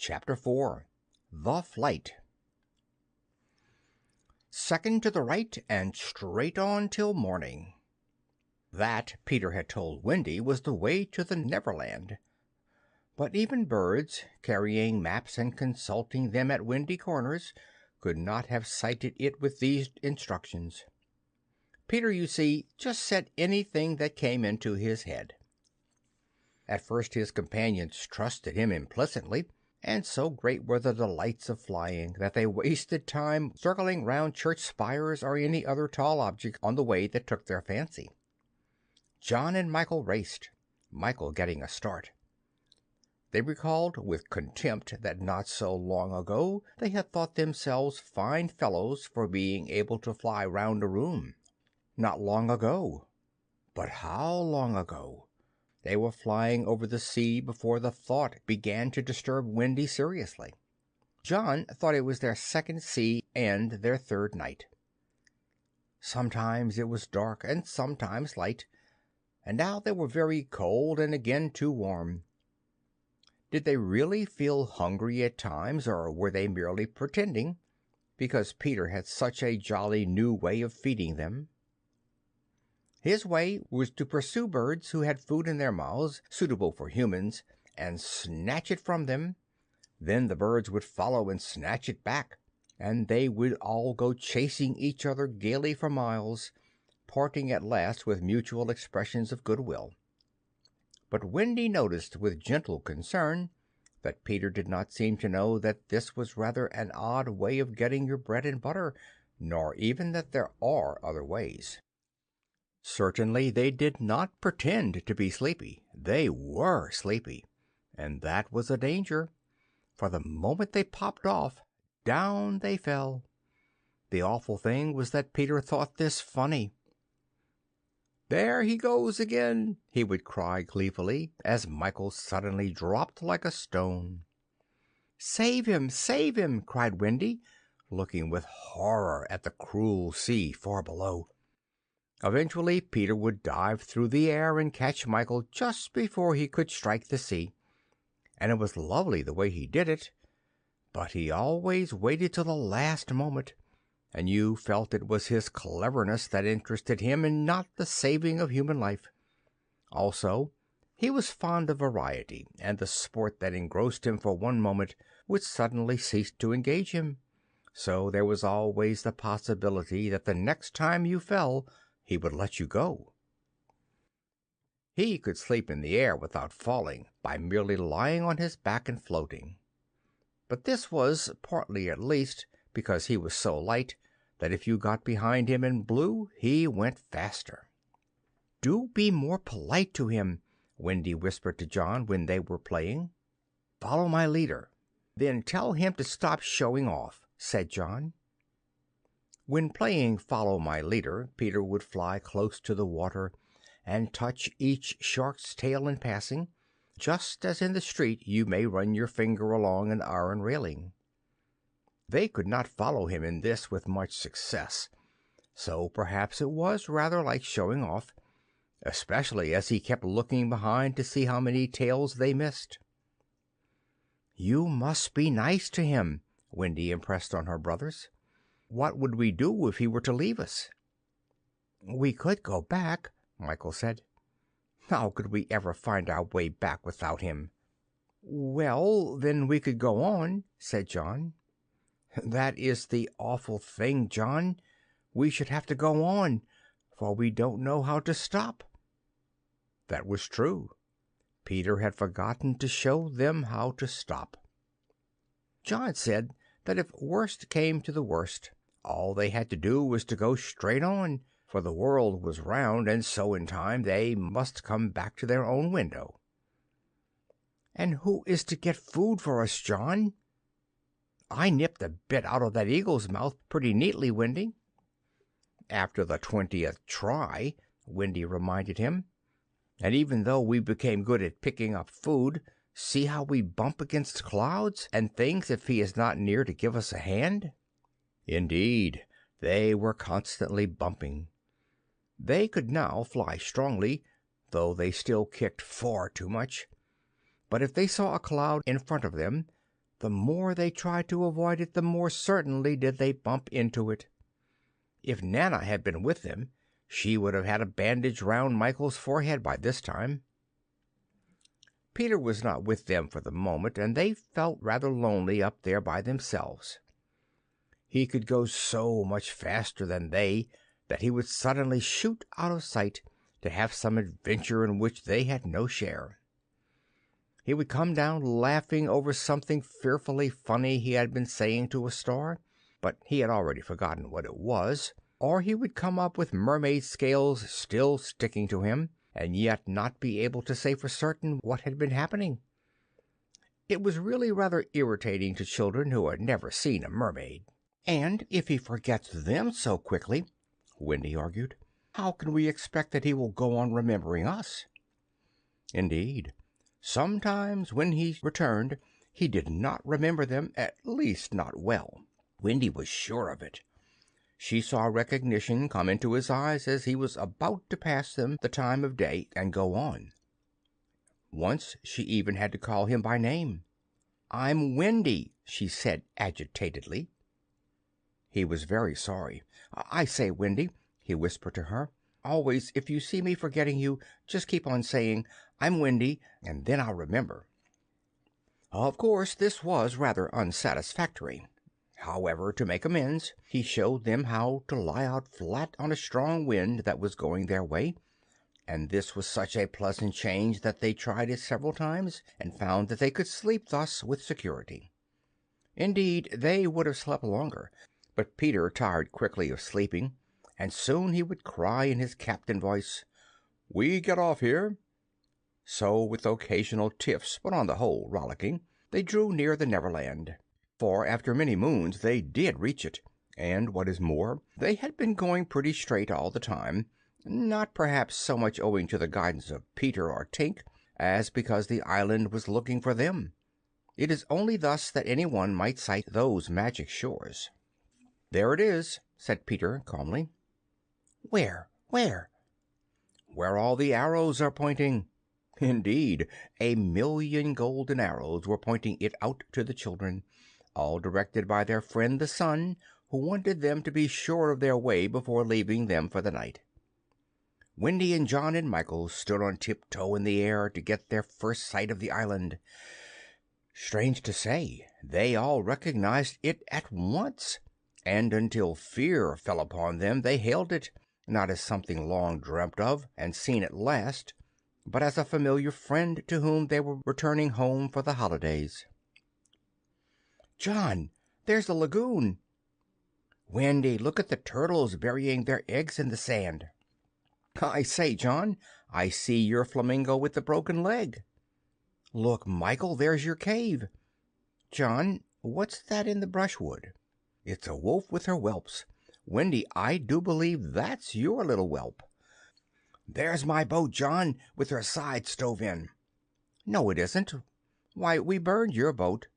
Chapter 4 The Flight Second to the right and straight on till morning. That, Peter had told Wendy, was the way to the Neverland. But even birds, carrying maps and consulting them at windy corners, could not have sighted it with these instructions. Peter, you see, just said anything that came into his head. At first his companions trusted him implicitly, and so great were the delights of flying that they wasted time circling round church spires or any other tall object on the way that took their fancy. John and Michael raced, Michael getting a start. They recalled with contempt that not so long ago they had thought themselves fine fellows for being able to fly round a room. Not long ago. But how long ago? They were flying over the sea before the thought began to disturb Wendy seriously. John thought it was their second sea and their third night. Sometimes it was dark and sometimes light, and now they were very cold and again too warm. Did they really feel hungry at times, or were they merely pretending, because Peter had such a jolly new way of feeding them? His way was to pursue birds who had food in their mouths suitable for humans and snatch it from them. Then the birds would follow and snatch it back, and they would all go chasing each other gaily for miles, parting at last with mutual expressions of goodwill. But Wendy noticed with gentle concern that Peter did not seem to know that this was rather an odd way of getting your bread and butter, nor even that there are other ways. Certainly they did not pretend to be sleepy. They were sleepy, and that was a danger, for the moment they popped off, down they fell. The awful thing was that Peter thought this funny. "There he goes again!" he would cry gleefully, as Michael suddenly dropped like a stone. "Save him! Save him!" cried Wendy, looking with horror at the cruel sea far below. Eventually Peter would dive through the air and catch Michael just before he could strike the sea, and it was lovely the way he did it, but he always waited till the last moment, and you felt it was his cleverness that interested him and not the saving of human life. Also, he was fond of variety, and the sport that engrossed him for one moment would suddenly cease to engage him, so there was always the possibility that the next time you fell he would let you go. He could sleep in the air without falling, by merely lying on his back and floating. But this was, partly at least, because he was so light that if you got behind him and blew, he went faster. "Do be more polite to him," Wendy whispered to John when they were playing. "Follow my leader." "Then tell him to stop showing off," said John. When playing Follow My Leader, Peter would fly close to the water and touch each shark's tail in passing, just as in the street you may run your finger along an iron railing. They could not follow him in this with much success, so perhaps it was rather like showing off, especially as he kept looking behind to see how many tails they missed. "You must be nice to him," Wendy impressed on her brothers. "What would we do if he were to leave us?" "We could go back," Michael said. "How could we ever find our way back without him?" "Well, then we could go on," said John. "That is the awful thing, John. We should have to go on, for we don't know how to stop." That was true. Peter had forgotten to show them how to stop. John said that if worst came to the worst, all they had to do was to go straight on, for the world was round, and so in time they must come back to their own window. "And who is to get food for us, John?" "I nipped a bit out of that eagle's mouth pretty neatly, Wendy." "After the 20th try," Wendy reminded him. "And even though we became good at picking up food, see how we bump against clouds and things if he is not near to give us a hand." Indeed, they were constantly bumping. They could now fly strongly, though they still kicked far too much. But if they saw a cloud in front of them, the more they tried to avoid it, the more certainly did they bump into it. If Nana had been with them, she would have had a bandage round Michael's forehead by this time. Peter was not with them for the moment, and they felt rather lonely up there by themselves. He could go so much faster than they that he would suddenly shoot out of sight to have some adventure in which they had no share. He would come down laughing over something fearfully funny he had been saying to a star, but he had already forgotten what it was, or he would come up with mermaid scales still sticking to him, and yet not be able to say for certain what had been happening. It was really rather irritating to children who had never seen a mermaid. "And if he forgets them so quickly," Wendy argued, "how can we expect that he will go on remembering us?" Indeed, sometimes when he returned he did not remember them, at least not well. Wendy was sure of it. She saw recognition come into his eyes as he was about to pass them the time of day and go on. Once she even had to call him by name. "I'm Wendy," she said agitatedly. He was very sorry. "I say, Wendy," he whispered to her, "always if you see me forgetting you, just keep on saying, 'I'm Wendy,' and then I'll remember." Of course, this was rather unsatisfactory. However, to make amends, he showed them how to lie out flat on a strong wind that was going their way, and this was such a pleasant change that they tried it several times and found that they could sleep thus with security. Indeed, they would have slept longer, but Peter tired quickly of sleeping, and soon he would cry in his captain voice, "We get off here." So, with occasional tiffs, but on the whole rollicking, they drew near the Neverland. For after many moons they did reach it, and what is more, they had been going pretty straight all the time, not perhaps so much owing to the guidance of Peter or Tink as because the island was looking for them. It is only thus that anyone might sight those magic shores. "There it is," said Peter calmly. "Where? Where?" "Where all the arrows are pointing." Indeed, 1,000,000 golden arrows were pointing it out to the children, all directed by their friend the sun, who wanted them to be sure of their way before leaving them for the night. Wendy and John and Michael stood on tiptoe in the air to get their first sight of the island. Strange to say, they all recognized it at once, and until fear fell upon them they hailed it, not as something long dreamt of and seen at last, but as a familiar friend to whom they were returning home for the holidays. "John, there's the lagoon." "Wendy, look at the turtles burying their eggs in the sand." "I say, John, I see your flamingo with the broken leg." "Look, Michael, there's your cave." "John, what's that in the brushwood?" "It's a wolf with her whelps. Wendy, I do believe that's your little whelp." "There's my boat, John, with her side stove in." "No, it isn't. Why, we burned your boat."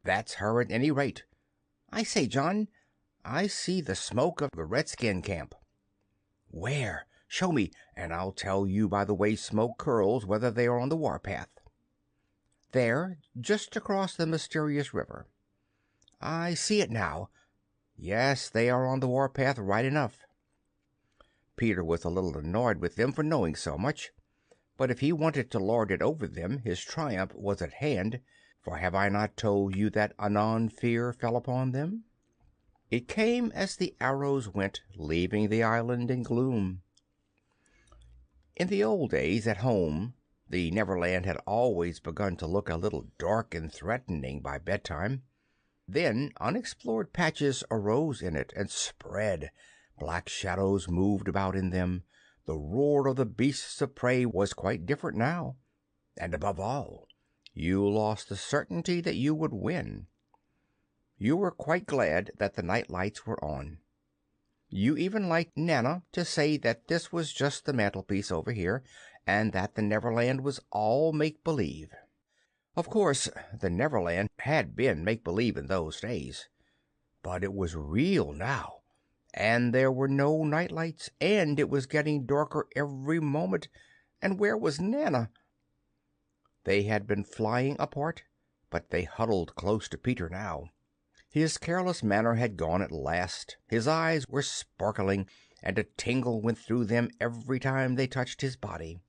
"That's her at any rate." "I say, John, I see the smoke of the redskin camp." "Where? Show me, and I'll tell you by the way smoke curls whether they are on the warpath." "There, just across the mysterious river." "I see it now. Yes, they are on the warpath right enough." Peter was a little annoyed with them for knowing so much, but if he wanted to lord it over them his triumph was at hand, for have I not told you that anon fear fell upon them? It came as the arrows went, leaving the island in gloom. In the old days, at home, the Neverland had always begun to look a little dark and threatening by bedtime. Then unexplored patches arose in it and spread. Black shadows moved about in them. The roar of the beasts of prey was quite different now. And above all, you lost the certainty that you would win. You were quite glad that the night lights were on. You even liked Nana to say that this was just the mantelpiece over here, and that the Neverland was all make-believe. Of course, the Neverland had been make-believe in those days, but it was real now, and there were no night lights, and it was getting darker every moment. And where was Nana? They had been flying apart, but they huddled close to Peter now. His careless manner had gone at last. His eyes were sparkling, and a tingle went through them every time they touched his body.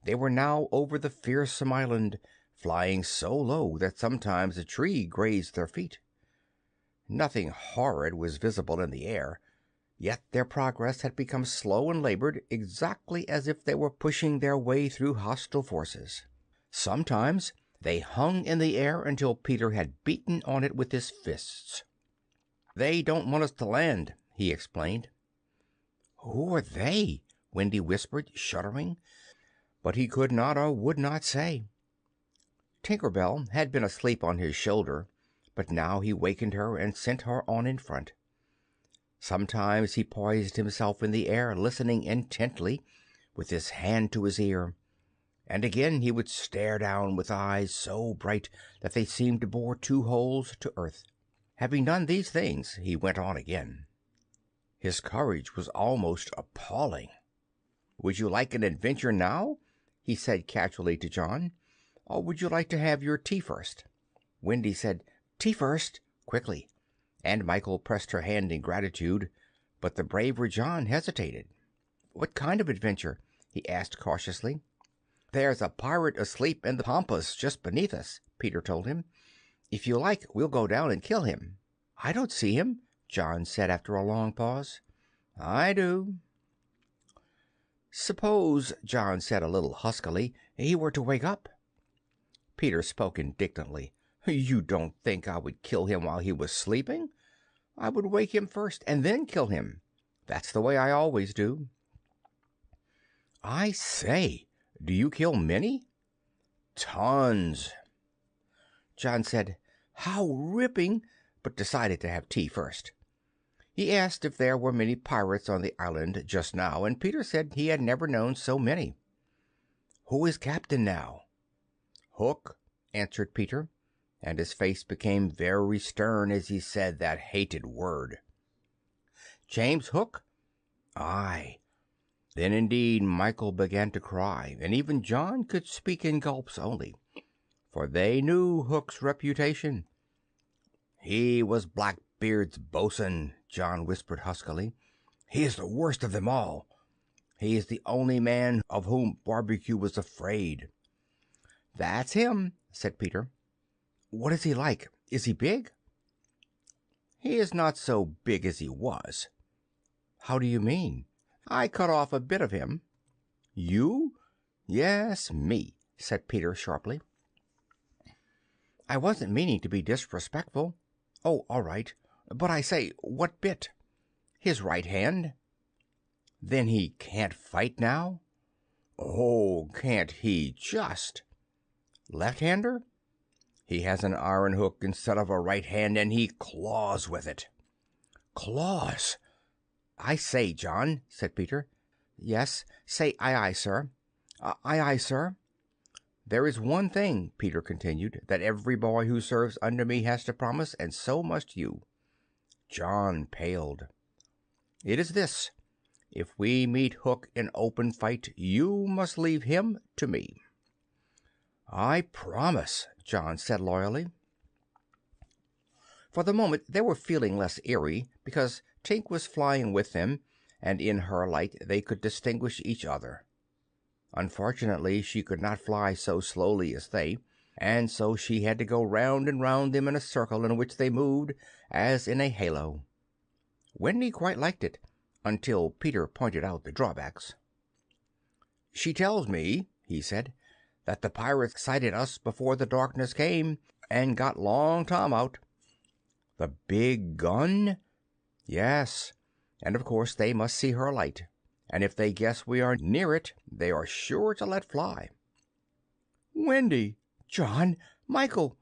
They were now over the fearsome island, flying so low that sometimes a tree grazed their feet. Nothing horrid was visible in the air, yet their progress had become slow and labored, exactly as if they were pushing their way through hostile forces. Sometimes they hung in the air until Peter had beaten on it with his fists. "They don't want us to land," he explained. "Who are they?" Wendy whispered, shuddering, but he could not or would not say. Tinker Bell had been asleep on his shoulder, but now he wakened her and sent her on in front. Sometimes he poised himself in the air, listening intently, with his hand to his ear, and again he would stare down with eyes so bright that they seemed to bore 2 holes to earth. Having done these things, he went on again. His courage was almost appalling. "Would you like an adventure now?" he said casually to John, "or would you like to have your tea first?" Wendy said, "Tea first," quickly, and Michael pressed her hand in gratitude, but the braver John hesitated. "What kind of adventure?" he asked cautiously. "There's a pirate asleep in the pampas just beneath us," Peter told him. "If you like, we'll go down and kill him." "I don't see him," John said after a long pause. "I do." "Suppose," John said a little huskily, "he were to wake up?" Peter spoke indignantly. "You don't think I would kill him while he was sleeping? I would wake him first and then kill him. That's the way I always do." "I say, do you kill many?" "Tons." John said, "How ripping!" but decided to have tea first. He asked if there were many pirates on the island just now, and Peter said he had never known so many. "Who is captain now?" "Hook," answered Peter, and his face became very stern as he said that hated word. "James Hook?" "Aye." Then indeed Michael began to cry, and even John could speak in gulps only, for they knew Hook's reputation. "He was Blackbeard's bo'sun," John whispered huskily. "He is the worst of them all. He is the only man of whom Barbecue was afraid." "That's him," said Peter. "What is he like? Is he big?" "He is not so big as he was." "How do you mean?" "I cut off a bit of him." "You?" "Yes, me," said Peter sharply. "I wasn't meaning to be disrespectful." "Oh, all right. But I say, what bit?" "His right hand." "Then he can't fight now?" "Oh, can't he just!" "Left-hander?" "He has an iron hook instead of a right hand, and he claws with it." "Claws!" "I say, John," said Peter. "Yes, say aye, aye, sir." "Aye, aye, sir." "There is one thing," Peter continued, "that every boy who serves under me has to promise, and so must you." John paled. "It is this: if we meet Hook in open fight, you must leave him to me." "I promise," John said loyally. For the moment they were feeling less eerie, because Tink was flying with them, and in her light they could distinguish each other. Unfortunately, she could not fly so slowly as they, and so she had to go round and round them in a circle in which they moved as in a halo. Wendy quite liked it, until Peter pointed out the drawbacks. "She tells me," he said, "that the pirates sighted us before the darkness came, and got Long Tom out." "The big gun?" "Yes, and of course they must see her light, and if they guess we are near it they are sure to let fly." "Wendy! John! Michael!"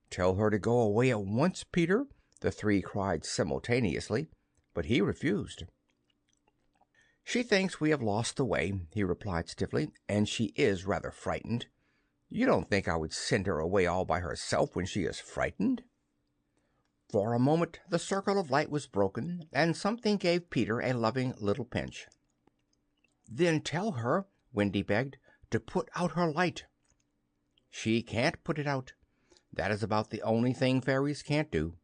"Tell her to go away at once, Peter," the three cried simultaneously, but he refused. "She thinks we have lost the way," he replied stiffly, "and she is rather frightened. You don't think I would send her away all by herself when she is frightened?" For a moment the circle of light was broken, and something gave Peter a loving little pinch. "Then tell her," Wendy begged, "to put out her light." "She can't put it out. That is about the only thing fairies can't do.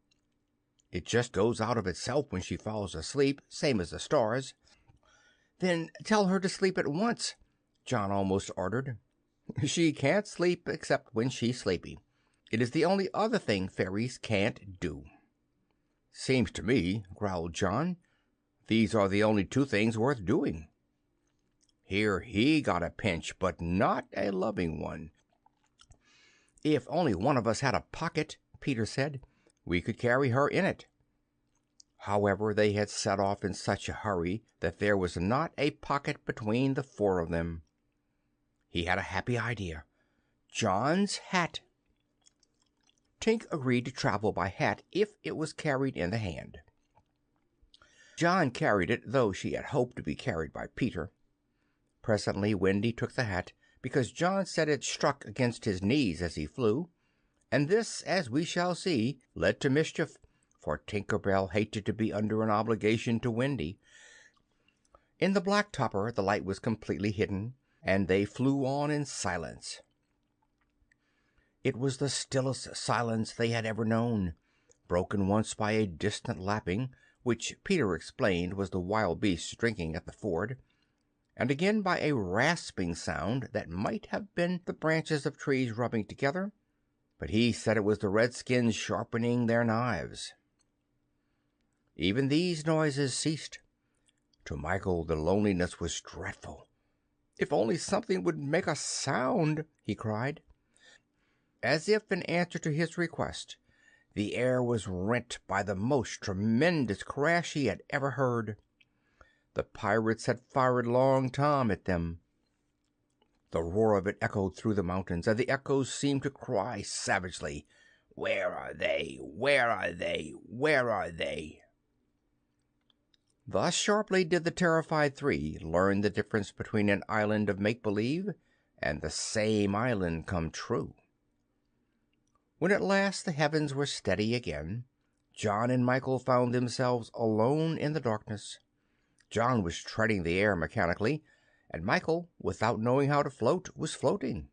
It just goes out of itself when she falls asleep, same as the stars. Then tell her to sleep at once, John almost ordered. She can't sleep except when she's sleepy. It is the only other thing fairies can't do. Seems to me, growled John, these are the only two things worth doing. Here he got a pinch, but not a loving one. If only one of us had a pocket, Peter said, we could carry her in it. However, they had set off in such a hurry that there was not a pocket between the four of them. He had a happy idea. John's hat. Tink agreed to travel by hat if it was carried in the hand. John carried it, though she had hoped to be carried by Peter. Presently Wendy took the hat, because John said it struck against his knees as he flew, and this, as we shall see, led to mischief, for Tinker Bell hated to be under an obligation to Wendy. In the black topper the light was completely hidden, and they flew on in silence. It was the stillest silence they had ever known, broken once by a distant lapping, which Peter explained was the wild beasts drinking at the ford, and again by a rasping sound that might have been the branches of trees rubbing together, but he said it was the redskins sharpening their knives. Even these noises ceased. To Michael the loneliness was dreadful. "If only something would make a sound!" he cried. As if in answer to his request, the air was rent by the most tremendous crash he had ever heard. The pirates had fired Long Tom at them. The roar of it echoed through the mountains, and the echoes seemed to cry savagely, "Where are they? Where are they? Where are they?" Thus sharply did the terrified three learn the difference between an island of make-believe and the same island come true. When at last the heavens were steady again, John and Michael found themselves alone in the darkness. John was treading the air mechanically, and Michael, without knowing how to float, was floating.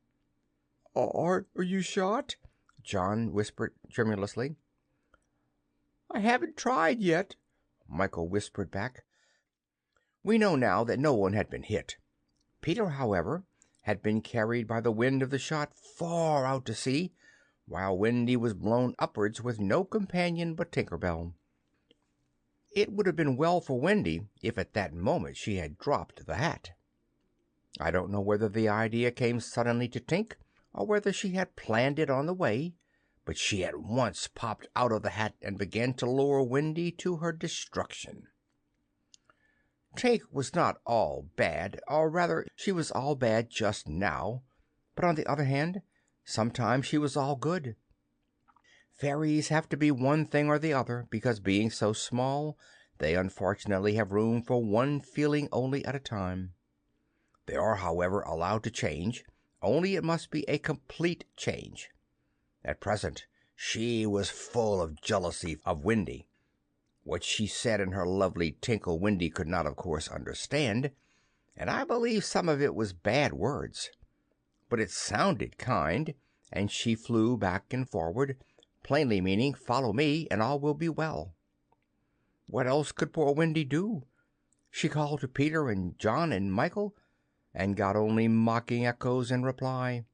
Are you shot?" John whispered tremulously. "I haven't tried yet," Michael whispered back. We know now that no one had been hit. Peter, however, had been carried by the wind of the shot far out to sea, while Wendy was blown upwards with no companion but Tinker Bell. It would have been well for Wendy if at that moment she had dropped the hat. I don't know whether the idea came suddenly to Tink, or whether she had planned it on the way, but she at once popped out of the hat and began to lure Wendy to her destruction. Tink was not all bad, or rather she was all bad just now, but on the other hand, sometimes she was all good. Fairies have to be one thing or the other, because being so small, they unfortunately have room for one feeling only at a time. They are, however, allowed to change, only it must be a complete change. At present, she was full of jealousy of Wendy. What she said in her lovely tinkle Wendy could not, of course, understand, and I believe some of it was bad words. But it sounded kind, and she flew back and forward, plainly meaning, "Follow me, and all will be well." What else could poor Wendy do? She called to Peter and John and Michael, and got only mocking echoes in reply.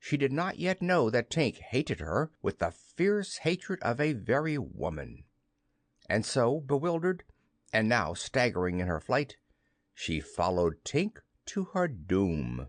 She did not yet know that Tink hated her with the fierce hatred of a very woman. And so, bewildered, and now staggering in her flight, she followed Tink to her doom.